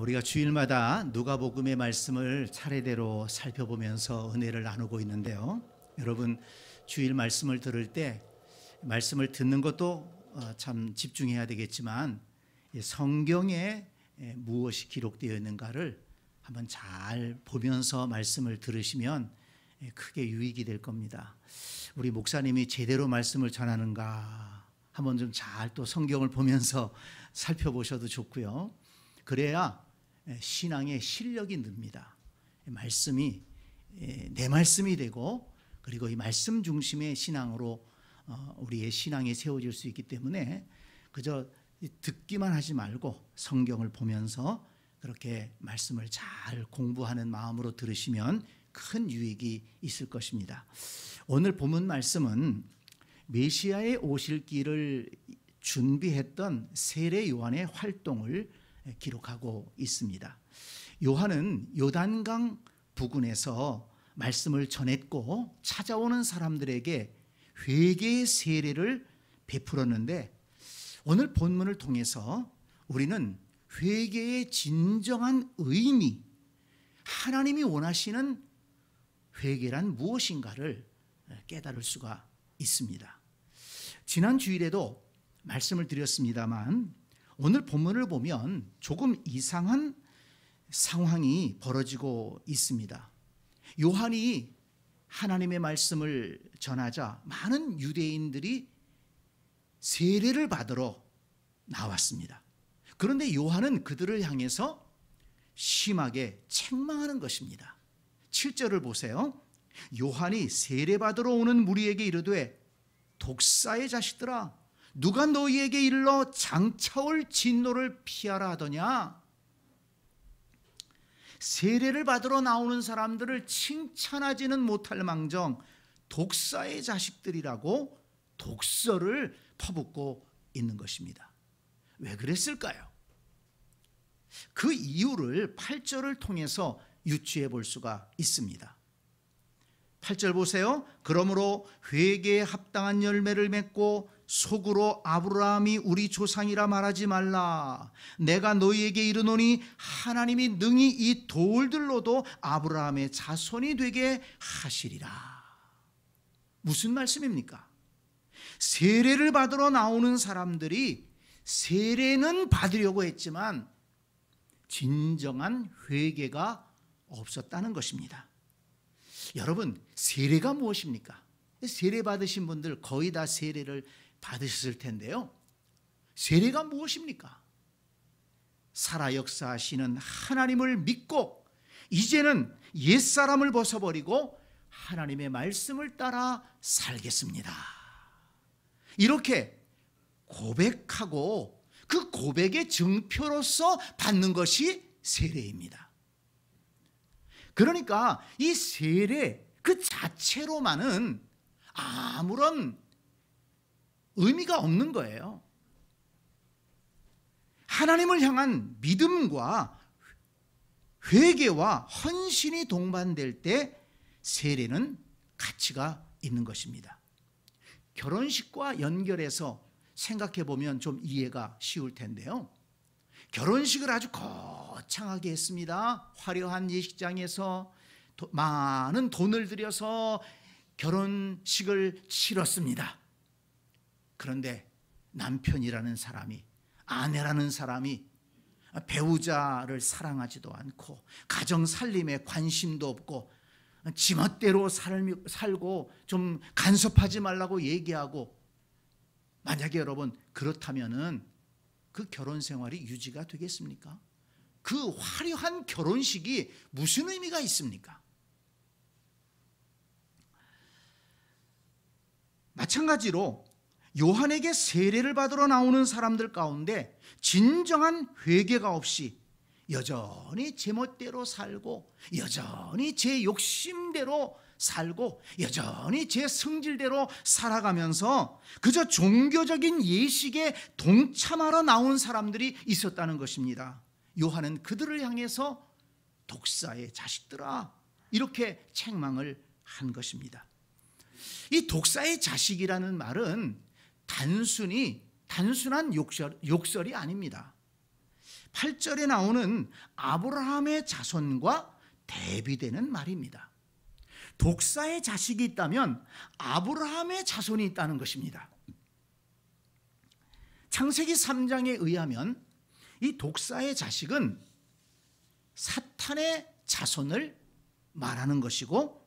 우리가 주일마다 누가복음의 말씀을 차례대로 살펴보면서 은혜를 나누고 있는데요. 여러분, 주일 말씀을 들을 때 말씀을 듣는 것도 참 집중해야 되겠지만 성경에 무엇이 기록되어 있는가를 한번 잘 보면서 말씀을 들으시면 크게 유익이 될 겁니다. 우리 목사님이 제대로 말씀을 전하는가 한번 좀 잘 또 성경을 보면서 살펴보셔도 좋고요. 그래야 신앙의 실력이 늡니다. 말씀이 내 말씀이 되고, 그리고 이 말씀 중심의 신앙으로 우리의 신앙이 세워질 수 있기 때문에 그저 듣기만 하지 말고 성경을 보면서 그렇게 말씀을 잘 공부하는 마음으로 들으시면 큰 유익이 있을 것입니다. 오늘 본문 말씀은 메시아의 오실 길을 준비했던 세례 요한의 활동을 기록하고 있습니다. 요한은 요단강 부근에서 말씀을 전했고 찾아오는 사람들에게 회개의 세례를 베풀었는데, 오늘 본문을 통해서 우리는 회개의 진정한 의미, 하나님이 원하시는 회개란 무엇인가를 깨달을 수가 있습니다. 지난 주일에도 말씀을 드렸습니다만 오늘 본문을 보면 조금 이상한 상황이 벌어지고 있습니다. 요한이 하나님의 말씀을 전하자 많은 유대인들이 세례를 받으러 나왔습니다. 그런데 요한은 그들을 향해서 심하게 책망하는 것입니다. 7절을 보세요. 요한이 세례 받으러 오는 무리에게 이르되, 독사의 자식들아, 누가 너희에게 일러 장차올 진노를 피하라 하더냐? 세례를 받으러 나오는 사람들을 칭찬하지는 못할 망정 독사의 자식들이라고 독설을 퍼붓고 있는 것입니다. 왜 그랬을까요? 그 이유를 8절을 통해서 유추해 볼 수가 있습니다. 8절 보세요. 그러므로 회개에 합당한 열매를 맺고 속으로 아브라함이 우리 조상이라 말하지 말라. 내가 너희에게 이르노니 하나님이 능히 이 돌들로도 아브라함의 자손이 되게 하시리라. 무슨 말씀입니까? 세례를 받으러 나오는 사람들이 세례는 받으려고 했지만 진정한 회개가 없었다는 것입니다. 여러분, 세례가 무엇입니까? 세례 받으신 분들 거의 다 세례를 받으셨을 텐데요. 세례가 무엇입니까? 살아 역사하시는 하나님을 믿고 이제는 옛사람을 벗어버리고 하나님의 말씀을 따라 살겠습니다. 이렇게 고백하고 그 고백의 증표로서 받는 것이 세례입니다. 그러니까 이 세례 그 자체로만은 아무런 의미가 없는 거예요. 하나님을 향한 믿음과 회개와 헌신이 동반될 때 세례는 가치가 있는 것입니다. 결혼식과 연결해서 생각해 보면 좀 이해가 쉬울 텐데요. 결혼식을 아주 거창하게 했습니다. 화려한 예식장에서 많은 돈을 들여서 결혼식을 치렀습니다. 그런데 남편이라는 사람이, 아내라는 사람이 배우자를 사랑하지도 않고 가정 살림에 관심도 없고 지멋대로 살고 좀 간섭하지 말라고 얘기하고, 만약에 여러분 그렇다면은 그 결혼 생활이 유지가 되겠습니까? 그 화려한 결혼식이 무슨 의미가 있습니까? 마찬가지로 요한에게 세례를 받으러 나오는 사람들 가운데 진정한 회개가 없이 여전히 제멋대로 살고, 여전히 제 욕심대로 살고, 여전히 제 성질대로 살아가면서 그저 종교적인 예식에 동참하러 나온 사람들이 있었다는 것입니다. 요한은 그들을 향해서 독사의 자식들아, 이렇게 책망을 한 것입니다. 이 독사의 자식이라는 말은 단순한 욕설이 아닙니다. 8절에 나오는 아브라함의 자손과 대비되는 말입니다. 독사의 자식이 있다면 아브라함의 자손이 있다는 것입니다. 창세기 3장에 의하면 이 독사의 자식은 사탄의 자손을 말하는 것이고,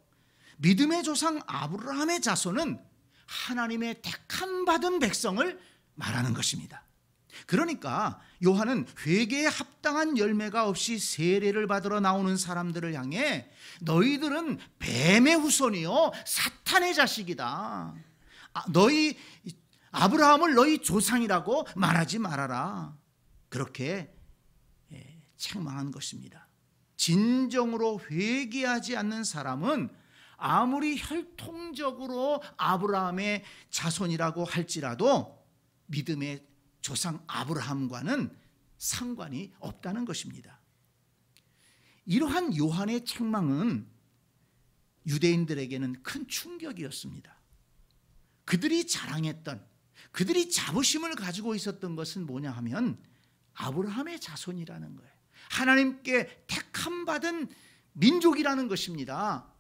믿음의 조상 아브라함의 자손은 하나님의 택함 받은 백성을 말하는 것입니다. 그러니까 요한은 회개에 합당한 열매가 없이 세례를 받으러 나오는 사람들을 향해 너희들은 뱀의 후손이요 사탄의 자식이다, 너희 아브라함을 너희 조상이라고 말하지 말아라, 그렇게 책망한 것입니다. 진정으로 회개하지 않는 사람은 아무리 혈통적으로 아브라함의 자손이라고 할지라도 믿음의 조상 아브라함과는 상관이 없다는 것입니다. 이러한 요한의 책망은 유대인들에게는 큰 충격이었습니다. 그들이 자랑했던, 그들이 자부심을 가지고 있었던 것은 뭐냐 하면 아브라함의 자손이라는 거예요. 하나님께 택함 받은 민족이라는 것입니다.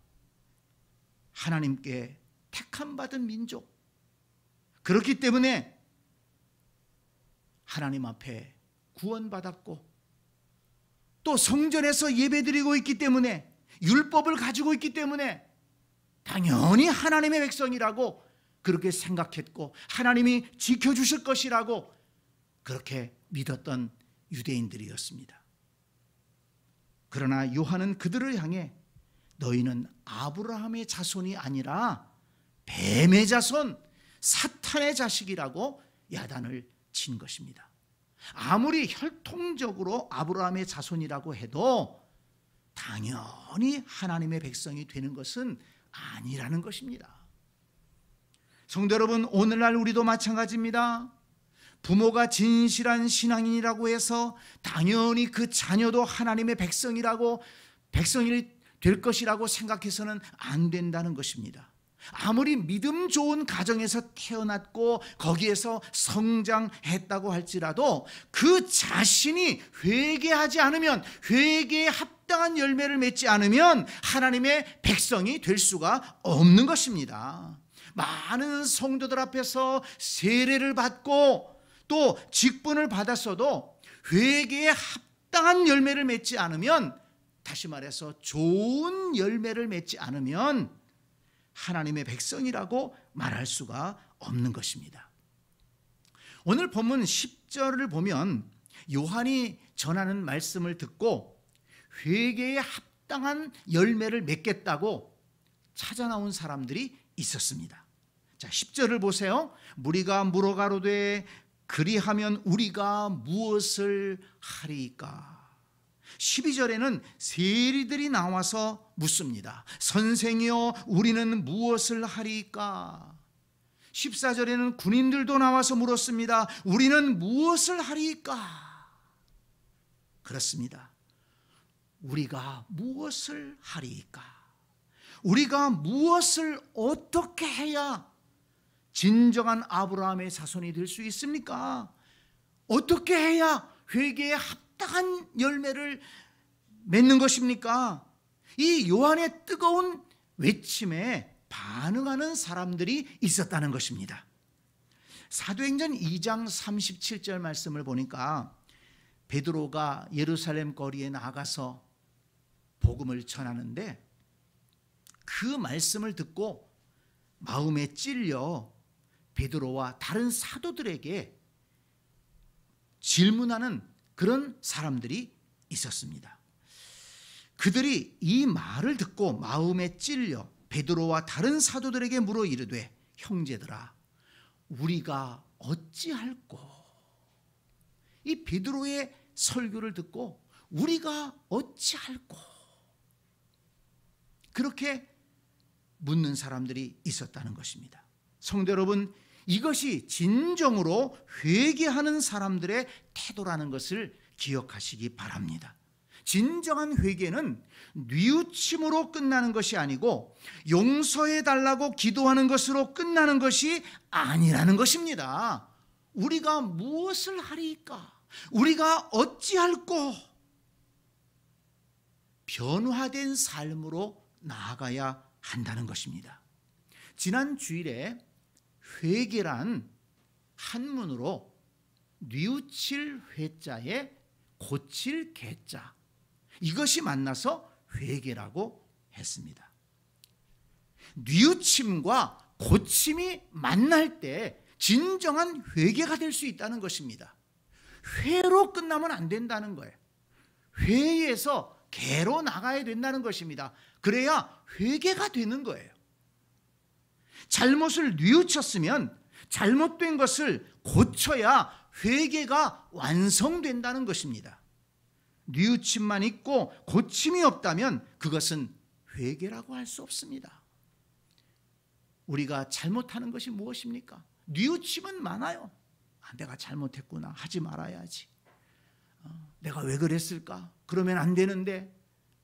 하나님께 택함 받은 민족. 그렇기 때문에 하나님 앞에 구원받았고, 또 성전에서 예배드리고 있기 때문에, 율법을 가지고 있기 때문에 당연히 하나님의 백성이라고 그렇게 생각했고, 하나님이 지켜주실 것이라고 그렇게 믿었던 유대인들이었습니다. 그러나 요한은 그들을 향해 너희는 아브라함의 자손이 아니라 뱀의 자손, 사탄의 자식이라고 야단을 친 것입니다. 아무리 혈통적으로 아브라함의 자손이라고 해도 당연히 하나님의 백성이 되는 것은 아니라는 것입니다. 성도 여러분, 오늘날 우리도 마찬가지입니다. 부모가 진실한 신앙인이라고 해서 당연히 그 자녀도 하나님의 백성이라고, 백성이 될 것이라고 생각해서는 안 된다는 것입니다. 아무리 믿음 좋은 가정에서 태어났고 거기에서 성장했다고 할지라도 그 자신이 회개하지 않으면, 회개에 합당한 열매를 맺지 않으면 하나님의 백성이 될 수가 없는 것입니다. 많은 성도들 앞에서 세례를 받고 또 직분을 받았어도 회개에 합당한 열매를 맺지 않으면, 다시 말해서 좋은 열매를 맺지 않으면 하나님의 백성이라고 말할 수가 없는 것입니다. 오늘 본문 10절을 보면 요한이 전하는 말씀을 듣고 회개에 합당한 열매를 맺겠다고 찾아 나온 사람들이 있었습니다. 자, 10절을 보세요. 무리가 물어가로되 그리하면 우리가 무엇을 하리까? 12절에는 세리들이 나와서 묻습니다. 선생이여, 우리는 무엇을 하리까? 14절에는 군인들도 나와서 물었습니다. 우리는 무엇을 하리까? 그렇습니다. 우리가 무엇을 하리까? 우리가 무엇을 어떻게 해야 진정한 아브라함의 자손이 될 수 있습니까? 어떻게 해야 회개에 합당한 열매를 맺는 것입니까? 이 요한의 뜨거운 외침에 반응하는 사람들이 있었다는 것입니다. 사도행전 2장 37절 말씀을 보니까 베드로가 예루살렘 거리에 나가서 복음을 전하는데 그 말씀을 듣고 마음에 찔려 베드로와 다른 사도들에게 질문하는 그런 사람들이 있었습니다. 그들이 이 말을 듣고 마음에 찔려 베드로와 다른 사도들에게 물어 이르되 형제들아 우리가 어찌할꼬? 이 베드로의 설교를 듣고 우리가 어찌할꼬? 그렇게 묻는 사람들이 있었다는 것입니다. 성도 여러분, 이것이 진정으로 회개하는 사람들의 태도라는 것을 기억하시기 바랍니다. 진정한 회개는 뉘우침으로 끝나는 것이 아니고 용서해 달라고 기도하는 것으로 끝나는 것이 아니라는 것입니다. 우리가 무엇을 하리까? 우리가 어찌할꼬 변화된 삶으로 나아가야 한다는 것입니다. 지난 주일에 회개란 한문으로 뉘우칠 회자에 고칠 개자, 이것이 만나서 회개라고 했습니다. 뉘우침과 고침이 만날 때 진정한 회개가 될 수 있다는 것입니다. 회로 끝나면 안 된다는 거예요. 회에서 개로 나가야 된다는 것입니다. 그래야 회개가 되는 거예요. 잘못을 뉘우쳤으면 잘못된 것을 고쳐야 회개가 완성된다는 것입니다. 뉘우침만 있고 고침이 없다면 그것은 회개라고 할 수 없습니다. 우리가 잘못하는 것이 무엇입니까? 뉘우침은 많아요. 내가 잘못했구나, 하지 말아야지. 내가 왜 그랬을까? 그러면 안 되는데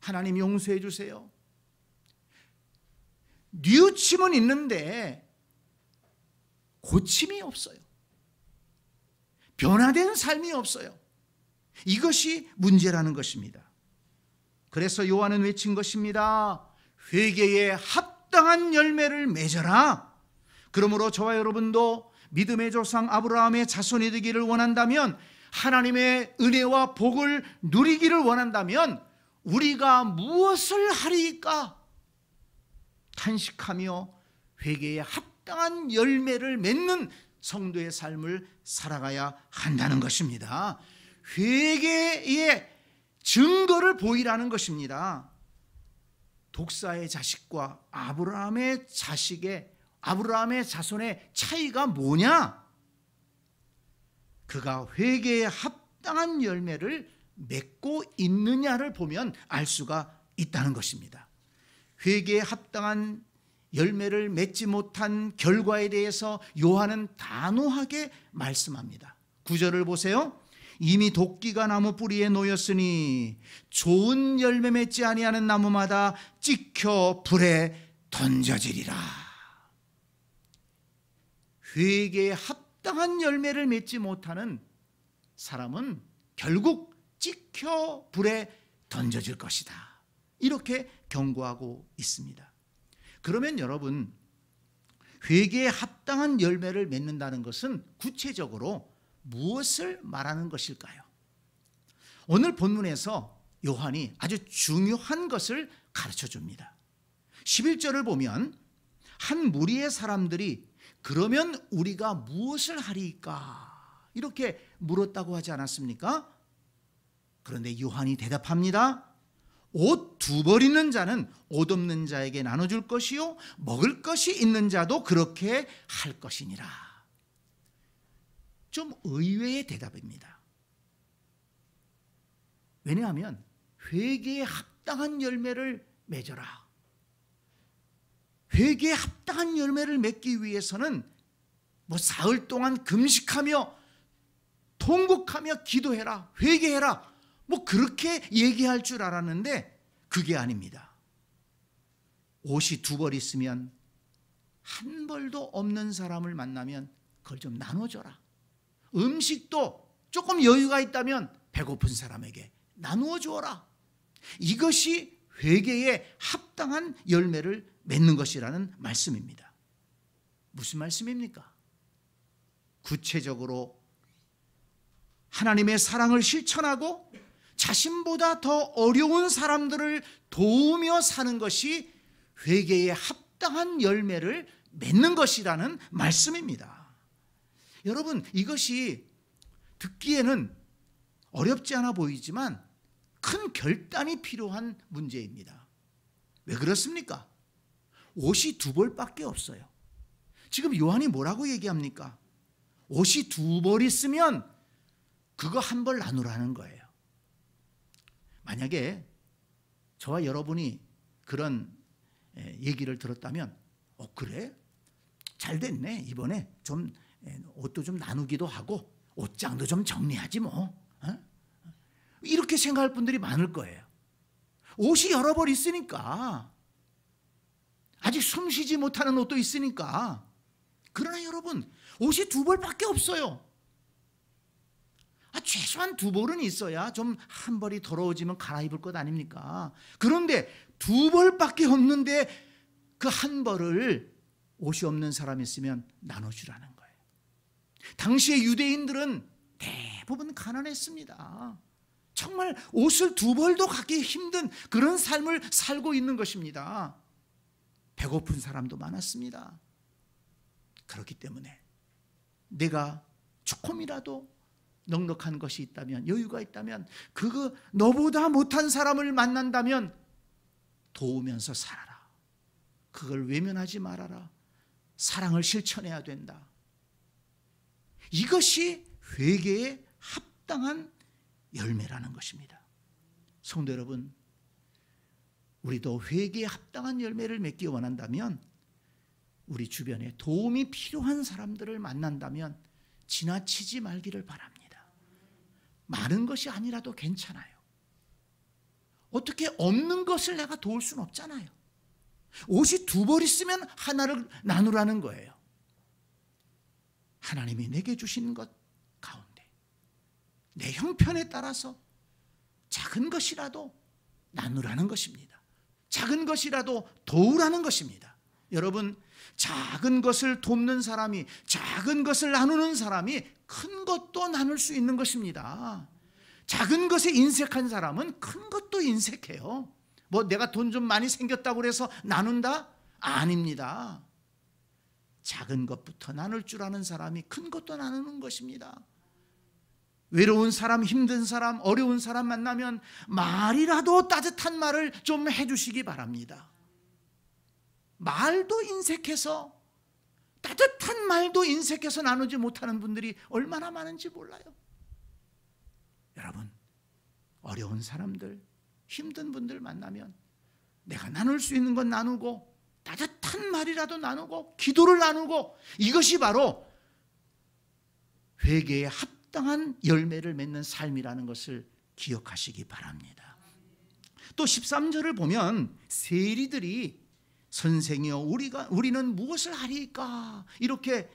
하나님 용서해 주세요. 뉘우침은 있는데 고침이 없어요. 변화된 삶이 없어요. 이것이 문제라는 것입니다. 그래서 요한은 외친 것입니다. 회개에 합당한 열매를 맺어라. 그러므로 저와 여러분도 믿음의 조상 아브라함의 자손이 되기를 원한다면, 하나님의 은혜와 복을 누리기를 원한다면 우리가 무엇을 하리까? 탄식하며 회개에 합당한 열매를 맺는 성도의 삶을 살아가야 한다는 것입니다. 회개의 증거를 보이라는 것입니다. 독사의 자식과 아브라함의 자손의 차이가 뭐냐? 그가 회개에 합당한 열매를 맺고 있느냐를 보면 알 수가 있다는 것입니다. 회개에 합당한 열매를 맺지 못한 결과에 대해서 요한은 단호하게 말씀합니다. 9절을 보세요. 이미 도끼가 나무 뿌리에 놓였으니 좋은 열매 맺지 아니하는 나무마다 찍혀 불에 던져지리라. 회개에 합당한 열매를 맺지 못하는 사람은 결국 찍혀 불에 던져질 것이다. 이렇게 경고하고 있습니다. 그러면 여러분, 회개에 합당한 열매를 맺는다는 것은 구체적으로 무엇을 말하는 것일까요? 오늘 본문에서 요한이 아주 중요한 것을 가르쳐 줍니다. 11절을 보면 한 무리의 사람들이 그러면 우리가 무엇을 하리까? 이렇게 물었다고 하지 않았습니까? 그런데 요한이 대답합니다. 옷 2벌 있는 자는 옷 없는 자에게 나눠줄 것이요 먹을 것이 있는 자도 그렇게 할 것이니라. 좀 의외의 대답입니다. 왜냐하면 회개에 합당한 열매를 맺어라. 회개에 합당한 열매를 맺기 위해서는 사흘 동안 금식하며 통곡하며 기도해라, 회개해라, 그렇게 얘기할 줄 알았는데 그게 아닙니다. 옷이 2벌 있으면 한 벌도 없는 사람을 만나면 그걸 좀 나눠줘라. 음식도 조금 여유가 있다면 배고픈 사람에게 나누어 주어라. 이것이 회개에 합당한 열매를 맺는 것이라는 말씀입니다. 무슨 말씀입니까? 구체적으로 하나님의 사랑을 실천하고 자신보다 더 어려운 사람들을 도우며 사는 것이 회개에 합당한 열매를 맺는 것이라는 말씀입니다. 여러분, 이것이 듣기에는 어렵지 않아 보이지만 큰 결단이 필요한 문제입니다. 왜 그렇습니까? 옷이 2벌밖에 없어요. 지금 요한이 뭐라고 얘기합니까? 옷이 2벌 있으면 그거 1벌 나누라는 거예요. 만약에 저와 여러분이 그런 얘기를 들었다면 그래? 잘 됐네. 이번에 좀 옷도 좀 나누기도 하고 옷장도 좀 정리하지 뭐. 이렇게 생각할 분들이 많을 거예요. 옷이 여러 벌 있으니까, 아직 숨쉬지 못하는 옷도 있으니까. 그러나 여러분, 옷이 2벌밖에 없어요. 최소한 두 벌은 있어야 좀 한 벌이 더러워지면 갈아입을 것 아닙니까? 그런데 두 벌밖에 없는데 그 한 벌을 옷이 없는 사람이 있으면 나눠주라는 거예요. 당시의 유대인들은 대부분 가난했습니다. 정말 옷을 두 벌도 갖기 힘든 그런 삶을 살고 있는 것입니다. 배고픈 사람도 많았습니다. 그렇기 때문에 내가 조금이라도 넉넉한 것이 있다면, 여유가 있다면, 그거 너보다 못한 사람을 만난다면 도우면서 살아라. 그걸 외면하지 말아라. 사랑을 실천해야 된다. 이것이 회개에 합당한 열매라는 것입니다. 성도 여러분, 우리도 회개에 합당한 열매를 맺기 원한다면 우리 주변에 도움이 필요한 사람들을 만난다면 지나치지 말기를 바랍니다. 많은 것이 아니라도 괜찮아요. 어떻게 없는 것을 내가 도울 수는 없잖아요. 옷이 두 벌 있으면 하나를 나누라는 거예요. 하나님이 내게 주신 것 가운데 내 형편에 따라서 작은 것이라도 나누라는 것입니다. 작은 것이라도 도우라는 것입니다. 여러분, 작은 것을 돕는 사람이, 작은 것을 나누는 사람이 큰 것도 나눌 수 있는 것입니다. 작은 것에 인색한 사람은 큰 것도 인색해요. 뭐 내가 돈 좀 많이 생겼다고 해서 나눈다? 아닙니다. 작은 것부터 나눌 줄 아는 사람이 큰 것도 나누는 것입니다. 외로운 사람, 힘든 사람, 어려운 사람 만나면 말이라도 따뜻한 말을 좀 해주시기 바랍니다. 말도 인색해서, 따뜻한 말도 인색해서 나누지 못하는 분들이 얼마나 많은지 몰라요. 여러분, 어려운 사람들, 힘든 분들 만나면 내가 나눌 수 있는 건 나누고, 따뜻한 말이라도 나누고, 기도를 나누고, 이것이 바로 회개에 합당한 열매를 맺는 삶이라는 것을 기억하시기 바랍니다. 또 13절을 보면 세리들이 선생이여 우리는 무엇을 하리까? 이렇게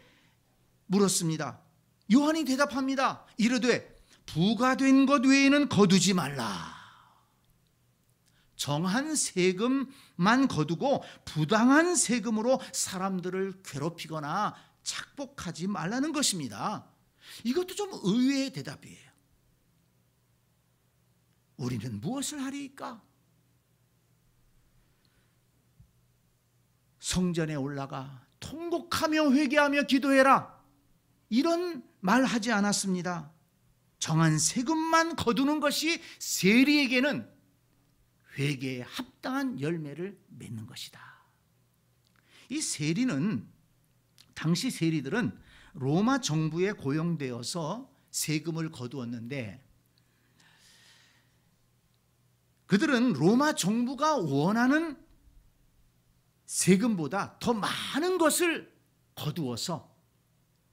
물었습니다. 요한이 대답합니다. 이르되 부가된 것 외에는 거두지 말라. 정한 세금만 거두고 부당한 세금으로 사람들을 괴롭히거나 착복하지 말라는 것입니다. 이것도 좀 의외의 대답이에요. 우리는 무엇을 하리까? 성전에 올라가 통곡하며 회개하며 기도해라, 이런 말 하지 않았습니다. 정한 세금만 거두는 것이 세리에게는 회개에 합당한 열매를 맺는 것이다. 이 세리는, 당시 세리들은 로마 정부에 고용되어서 세금을 거두었는데, 그들은 로마 정부가 원하는 세금보다 더 많은 것을 거두어서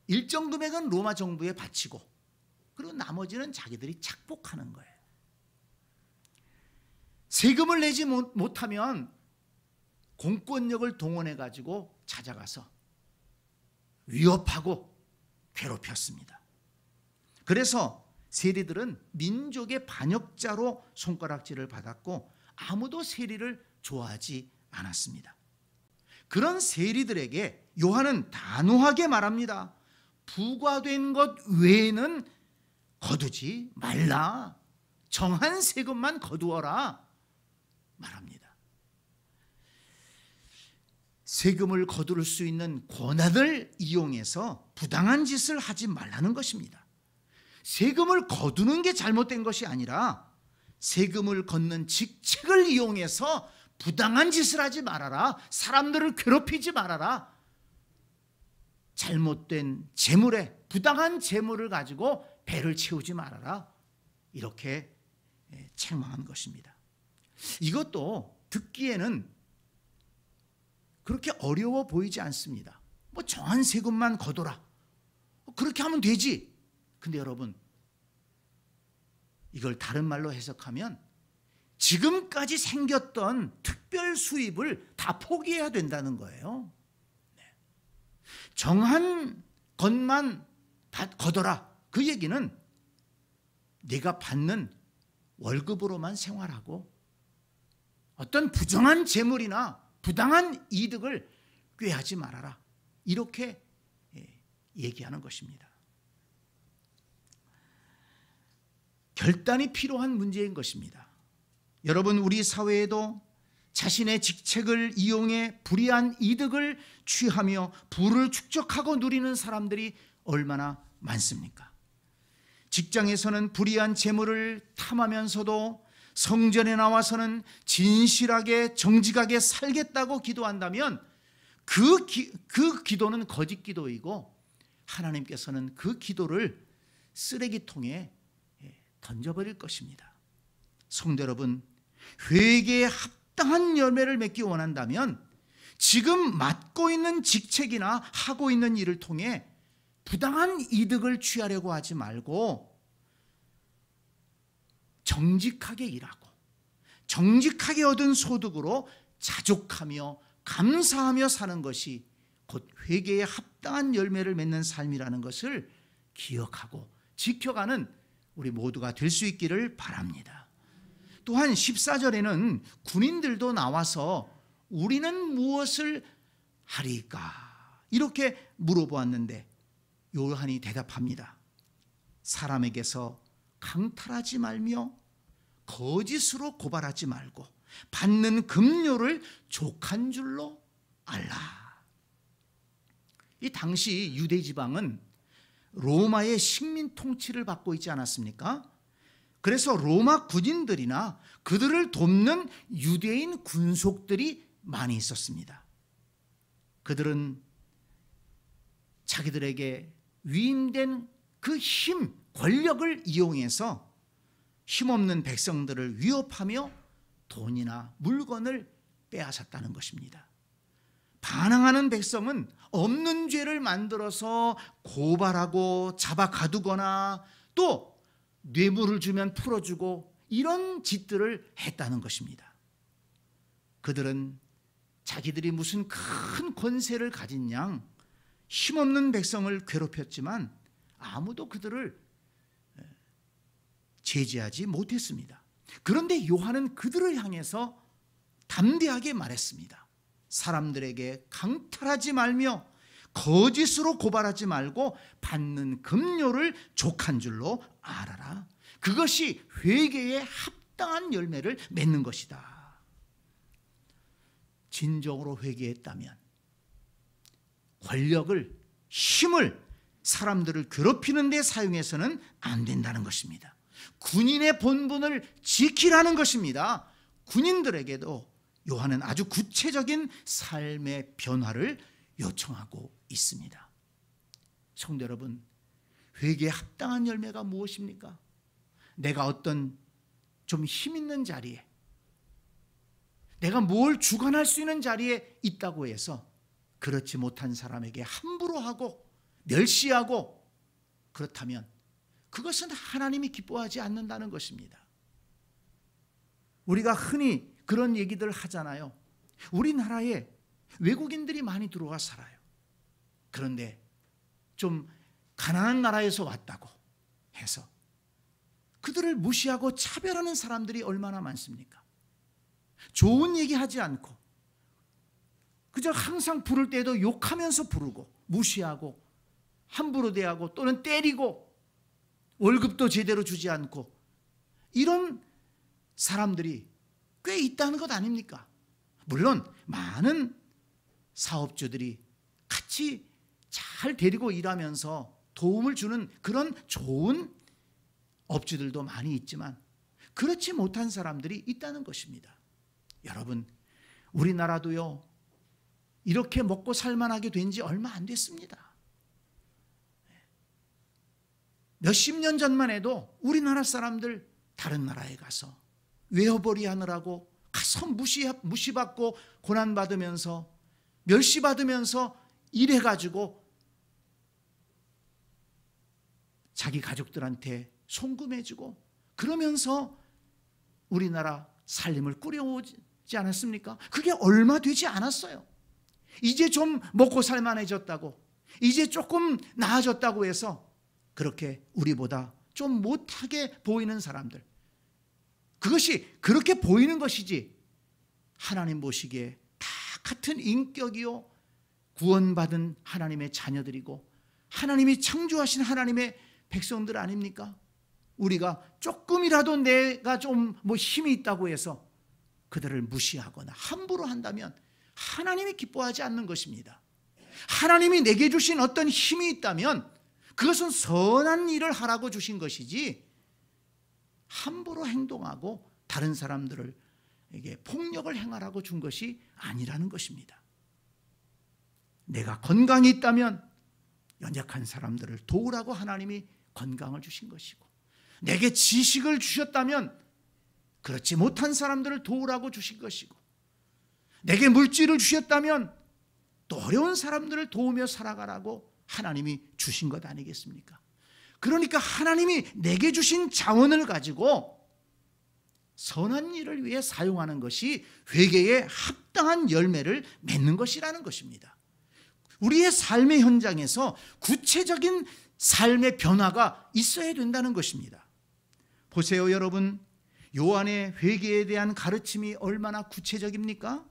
일정 금액은 로마 정부에 바치고, 그리고 나머지는 자기들이 착복하는 거예요. 세금을 내지 못하면 공권력을 동원해 가지고 찾아가서 위협하고 괴롭혔습니다. 그래서 세리들은 민족의 반역자로 손가락질을 받았고 아무도 세리를 좋아하지 않았습니다. 그런 세리들에게 요한은 단호하게 말합니다. 부과된 것 외에는 거두지 말라. 정한 세금만 거두어라 말합니다. 세금을 거둘 수 있는 권한을 이용해서 부당한 짓을 하지 말라는 것입니다. 세금을 거두는 게 잘못된 것이 아니라 세금을 걷는 직책을 이용해서 부당한 짓을 하지 말아라. 사람들을 괴롭히지 말아라. 잘못된 재물에, 부당한 재물을 가지고 배를 채우지 말아라. 이렇게 책망한 것입니다. 이것도 듣기에는 그렇게 어려워 보이지 않습니다. 뭐 정한 세금만 거둬라, 그렇게 하면 되지. 근데 여러분, 이걸 다른 말로 해석하면 지금까지 생겼던 특별 수입을 다 포기해야 된다는 거예요. 정한 것만 다 거둬라. 그 얘기는 네가 받는 월급으로만 생활하고 어떤 부정한 재물이나 부당한 이득을 꾀하지 말아라. 이렇게 얘기하는 것입니다. 결단이 필요한 문제인 것입니다. 여러분, 우리 사회에도 자신의 직책을 이용해 불이한 이득을 취하며 부를 축적하고 누리는 사람들이 얼마나 많습니까? 직장에서는 불이한 재물을 탐하면서도 성전에 나와서는 진실하게 정직하게 살겠다고 기도한다면 그 기도는 거짓 기도이고 하나님께서는 그 기도를 쓰레기통에 던져버릴 것입니다. 성도 여러분, 회개에 합당한 열매를 맺기 원한다면 지금 맡고 있는 직책이나 하고 있는 일을 통해 부당한 이득을 취하려고 하지 말고 정직하게 일하고 정직하게 얻은 소득으로 자족하며 감사하며 사는 것이 곧 회개에 합당한 열매를 맺는 삶이라는 것을 기억하고 지켜가는 우리 모두가 될 수 있기를 바랍니다. 또한 14절에는 군인들도 나와서 우리는 무엇을 하리까? 이렇게 물어보았는데 요한이 대답합니다. 사람에게서 강탈하지 말며 거짓으로 고발하지 말고 받는 급료를 족한 줄로 알라. 이 당시 유대 지방은 로마의 식민 통치를 받고 있지 않았습니까? 그래서 로마 군인들이나 그들을 돕는 유대인 군속들이 많이 있었습니다. 그들은 자기들에게 위임된 그 힘, 권력을 이용해서 힘없는 백성들을 위협하며 돈이나 물건을 빼앗았다는 것입니다. 반항하는 백성은 없는 죄를 만들어서 고발하고 잡아 가두거나 또 뇌물을 주면 풀어주고 이런 짓들을 했다는 것입니다. 그들은 자기들이 무슨 큰 권세를 가진 양 힘없는 백성을 괴롭혔지만 아무도 그들을 제지하지 못했습니다. 그런데 요한은 그들을 향해서 담대하게 말했습니다. 사람들에게 강탈하지 말며 거짓으로 고발하지 말고 받는 급료를 족한 줄로 알아라. 그것이 회개에 합당한 열매를 맺는 것이다. 진정으로 회개했다면 권력을, 힘을 사람들을 괴롭히는 데 사용해서는 안 된다는 것입니다. 군인의 본분을 지키라는 것입니다. 군인들에게도 요한은 아주 구체적인 삶의 변화를 요청하고 있습니다. 성도 여러분, 회개에 합당한 열매가 무엇입니까? 내가 어떤 좀 힘 있는 자리에, 내가 뭘 주관할 수 있는 자리에 있다고 해서 그렇지 못한 사람에게 함부로 하고 멸시하고 그렇다면 그것은 하나님이 기뻐하지 않는다는 것입니다. 우리가 흔히 그런 얘기들 하잖아요. 우리나라에 외국인들이 많이 들어와 살아요. 그런데 좀 가난한 나라에서 왔다고 해서 그들을 무시하고 차별하는 사람들이 얼마나 많습니까? 좋은 얘기하지 않고 그저 항상 부를 때도 욕하면서 부르고 무시하고 함부로 대하고 또는 때리고 월급도 제대로 주지 않고 이런 사람들이 꽤 있다는 것 아닙니까? 물론 많은 사업주들이 같이 잘 데리고 일하면서 도움을 주는 그런 좋은 업주들도 많이 있지만 그렇지 못한 사람들이 있다는 것입니다. 여러분, 우리나라도요 이렇게 먹고 살만하게 된 지 얼마 안 됐습니다. 몇십 년 전만 해도 우리나라 사람들 다른 나라에 가서 외화벌이 하느라고 가서 무시받고 고난받으면서 멸시받으면서 일해가지고 자기 가족들한테 송금해주고 그러면서 우리나라 살림을 꾸려오지 않았습니까? 그게 얼마 되지 않았어요. 이제 좀 먹고 살만해졌다고, 이제 조금 나아졌다고 해서 그렇게 우리보다 좀 못하게 보이는 사람들, 그것이 그렇게 보이는 것이지 하나님 보시기에 다 같은 인격이요 구원받은 하나님의 자녀들이고 하나님이 창조하신 하나님의 백성들 아닙니까? 우리가 조금이라도 내가 좀 힘이 있다고 해서 그들을 무시하거나 함부로 한다면 하나님이 기뻐하지 않는 것입니다. 하나님이 내게 주신 어떤 힘이 있다면 그것은 선한 일을 하라고 주신 것이지 함부로 행동하고 다른 사람들에게 폭력을 행하라고 준 것이 아니라는 것입니다. 내가 건강이 있다면 연약한 사람들을 도우라고 하나님이 건강을 주신 것이고, 내게 지식을 주셨다면 그렇지 못한 사람들을 도우라고 주신 것이고, 내게 물질을 주셨다면 또 어려운 사람들을 도우며 살아가라고 하나님이 주신 것 아니겠습니까? 그러니까 하나님이 내게 주신 자원을 가지고 선한 일을 위해 사용하는 것이 회개에 합당한 열매를 맺는 것이라는 것입니다. 우리의 삶의 현장에서 구체적인 삶의 변화가 있어야 된다는 것입니다. 보세요, 여러분. 요한의 회개에 대한 가르침이 얼마나 구체적입니까?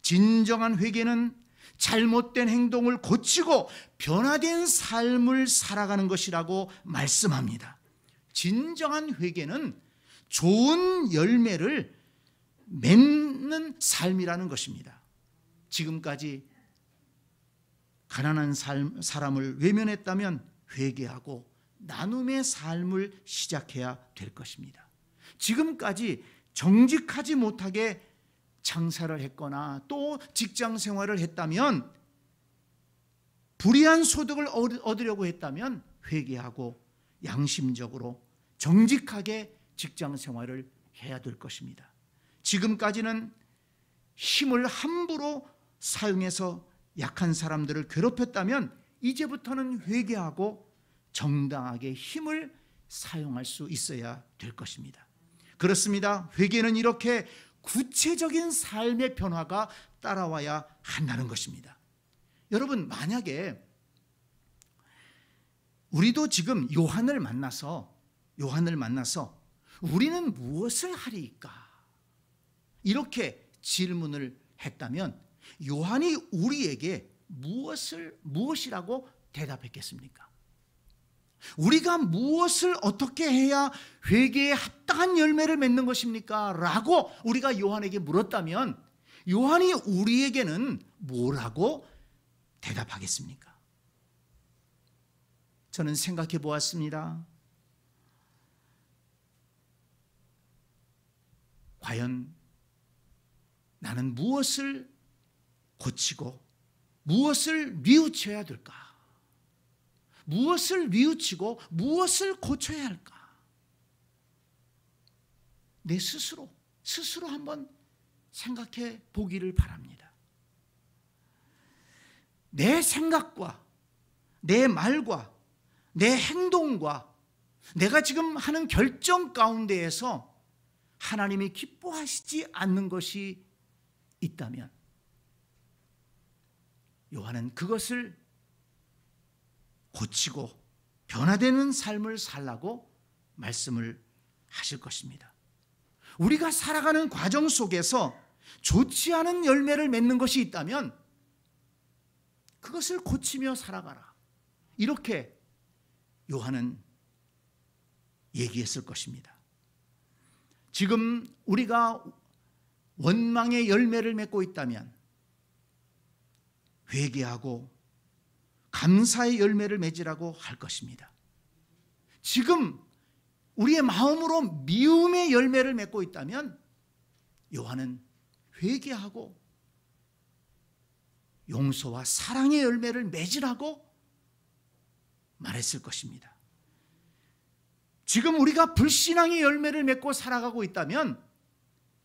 진정한 회개는 잘못된 행동을 고치고 변화된 삶을 살아가는 것이라고 말씀합니다. 진정한 회개는 좋은 열매를 맺는 삶이라는 것입니다. 지금까지 가난한 사람을 외면했다면 회개하고 나눔의 삶을 시작해야 될 것입니다. 지금까지 정직하지 못하게 장사를 했거나 또 직장 생활을 했다면, 불이한 소득을 얻으려고 했다면 회개하고 양심적으로 정직하게 직장 생활을 해야 될 것입니다. 지금까지는 힘을 함부로 사용해서 약한 사람들을 괴롭혔다면 이제부터는 회개하고 정당하게 힘을 사용할 수 있어야 될 것입니다. 그렇습니다. 회개는 이렇게 구체적인 삶의 변화가 따라와야 한다는 것입니다. 여러분, 만약에 우리도 지금 요한을 만나서 우리는 무엇을 하리까? 이렇게 질문을 했다면 요한이 우리에게 무엇이라고 대답했겠습니까? 우리가 무엇을 어떻게 해야 회개에 합당한 열매를 맺는 것입니까? 라고 우리가 요한에게 물었다면 요한이 우리에게는 뭐라고 대답하겠습니까? 저는 생각해 보았습니다. 과연 나는 무엇을 고치고 무엇을 뉘우쳐야 될까? 무엇을 뉘우치고 무엇을 고쳐야 할까? 내 스스로 한번 생각해 보기를 바랍니다. 내 생각과 내 말과 내 행동과 내가 지금 하는 결정 가운데에서 하나님이 기뻐하시지 않는 것이 있다면 요한은 그것을 고치고 변화되는 삶을 살라고 말씀을 하실 것입니다. 우리가 살아가는 과정 속에서 좋지 않은 열매를 맺는 것이 있다면 그것을 고치며 살아가라, 이렇게 요한은 얘기했을 것입니다. 지금 우리가 원망의 열매를 맺고 있다면 회개하고 감사의 열매를 맺으라고 할 것입니다. 지금 우리의 마음으로 미움의 열매를 맺고 있다면 요한은 회개하고 용서와 사랑의 열매를 맺으라고 말했을 것입니다. 지금 우리가 불신앙의 열매를 맺고 살아가고 있다면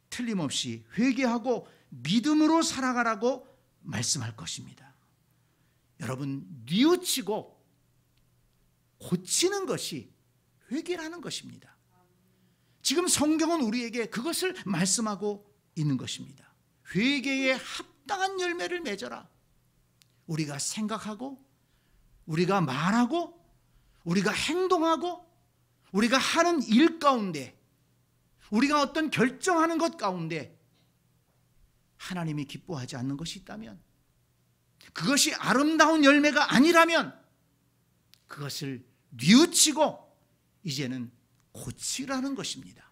틀림없이 회개하고 믿음으로 살아가라고 말씀할 것입니다. 여러분, 뉘우치고 고치는 것이 회개라는 것입니다. 지금 성경은 우리에게 그것을 말씀하고 있는 것입니다. 회개에 합당한 열매를 맺어라. 우리가 생각하고 우리가 말하고 우리가 행동하고 우리가 하는 일 가운데, 우리가 어떤 결정하는 것 가운데 하나님이 기뻐하지 않는 것이 있다면, 그것이 아름다운 열매가 아니라면 그것을 뉘우치고 이제는 고치라는 것입니다.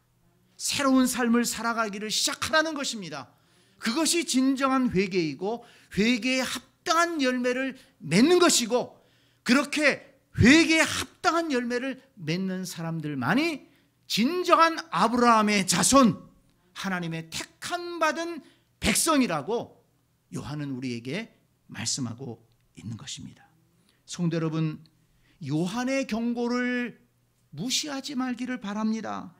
새로운 삶을 살아가기를 시작하라는 것입니다. 그것이 진정한 회개이고 회개에 합당한 열매를 맺는 것이고, 그렇게 회개에 합당한 열매를 맺는 사람들만이 진정한 아브라함의 자손, 하나님의 택한 받은 백성이라고 요한은 우리에게 말씀하고 있는 것입니다. 성도 여러분, 요한의 경고를 무시하지 말기를 바랍니다.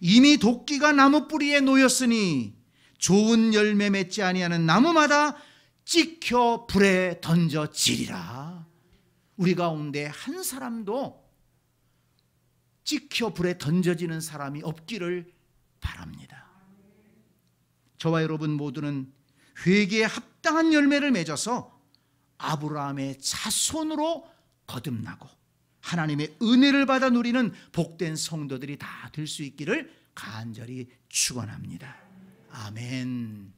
이미 도끼가 나무 뿌리에 놓였으니 좋은 열매 맺지 아니하는 나무마다 찍혀 불에 던져지리라. 우리 가운데 한 사람도 찍혀 불에 던져지는 사람이 없기를 바랍니다. 저와 여러분 모두는 회개에 합당한 열매를 맺어서 아브라함의 자손으로 거듭나고 하나님의 은혜를 받아 누리는 복된 성도들이 다 될 수 있기를 간절히 축원합니다. 아멘.